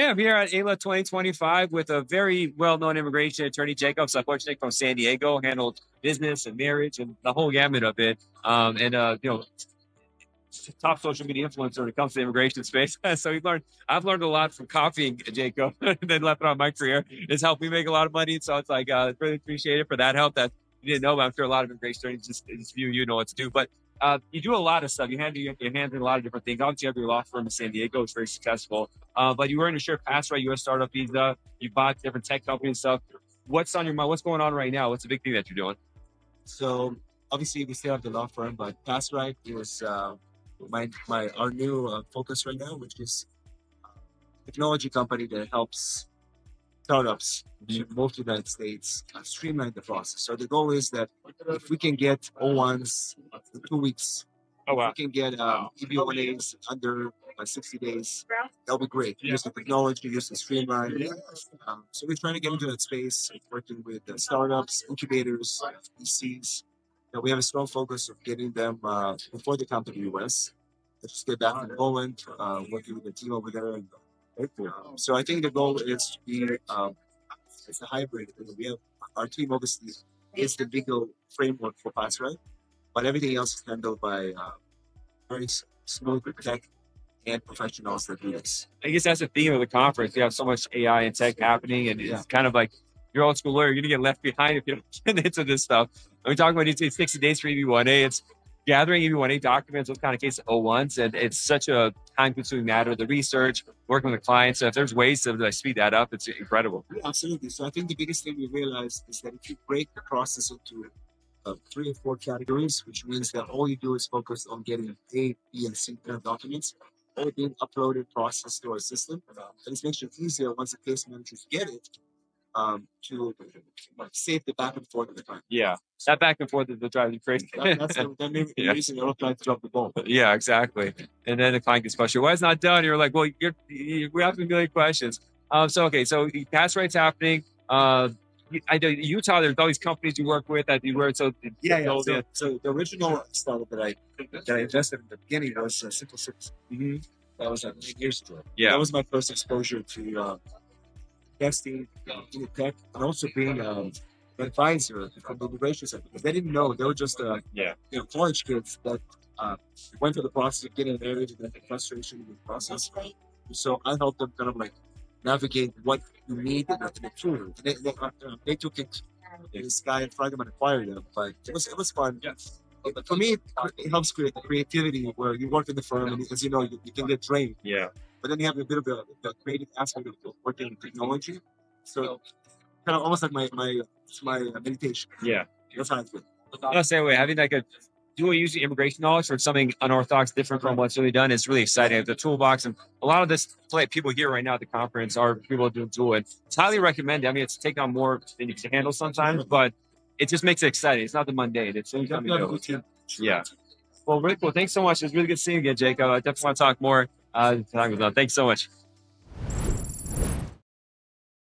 Yeah, I'm here at AILA 2025 with a very well-known immigration attorney, Jacob Sapochnick from San Diego, handled business and marriage and the whole gamut of it. Top social media influencer when it comes to the immigration space. So I've learned a lot from copying Jacob and then left it on my career. It's helped me make a lot of money. So it's like, really appreciate it for that help that you didn't know, but I'm sure a lot of immigration attorneys just view you know what to do. But you do a lot of stuff. You're handling a lot of different things. Obviously, you have your law firm in San Diego. It's very successful. But you were in a sure PassRight U.S. startup visa. You bought different tech companies and stuff. What's on your mind? What's going on right now? What's the big thing that you're doing? So obviously we still have the law firm, but PassRight is our new focus right now, which is a technology company that helps startups to move to the United States streamline the process. So the goal is that if we can get O-1s in 2 weeks, if we can get EB-1As under 60 days, that'll be great. Use the technology, use the streamline. So we're trying to get into that space, working with startups, incubators, VCs. We have a strong focus of getting them before they come to the US. Let's just get back from Poland, working with the team over there. So I think the goal is to be it's a hybrid. We have our team obviously is the legal framework for PassRight, but everything else is handled by very smooth tech and professionals that do this. I guess that's the theme of the conference. You have so much AI and tech happening, and it's kind of like you're old school lawyer. You're gonna get left behind if you don't get into this stuff. And we talk about it's 60 days for EB-1A. It's gathering EB-1A documents, those kind of cases, O-1s, and it's such a time-consuming matter. The research, working with the clients. So if there's ways to speed that up, it's incredible. Yeah, absolutely. So I think the biggest thing we realized is that if you break the process into 3 or 4 categories, which means that all you do is focus on getting A, B, and C kind of documents, all being uploaded, processed to our system, and it makes it easier once the case managers get it to save the back and forth of the client. Yeah, that back and forth is what drives you crazy. That's the main reason I don't try to drop the ball. Yeah, exactly. And then the client gets frustrated. Why it's not done? You're like, well, we're asking a million questions. So PassRight's happening. I know Utah, there's all these companies you work with that you work. So So the original startup that I invested in the beginning was SimpleCitizen. Mm-hmm. That was 9 years ago. Yeah, that was my first exposure to investing in tech and also being an advisor from the immigration center, because they didn't know. They were just college kids that went through the process of getting married and then the frustration in the process. So I helped them kind of like navigate what you need in the tool. They took it to this guy and tried them and acquired them, but it was fun. Yes. But for me, it helps create the creativity where you work in the firm and as you know, you can get drained. Yeah. But then you have a bit of the creative aspect of working in technology. So kind of almost like my meditation. Yeah. That's how I feel. I'm the same way. Having like a dual using immigration knowledge for something unorthodox, different from what's really done is really exciting. The toolbox and a lot of this people here right now at the conference are people doing dual. And it's highly recommended. I mean, it's taken on more than you can handle sometimes, but it just makes it exciting. It's not the mundane. It's yeah. Well, really cool. Thanks so much. It was really good seeing you again, Jacob. I definitely want to talk more. Thanks so much.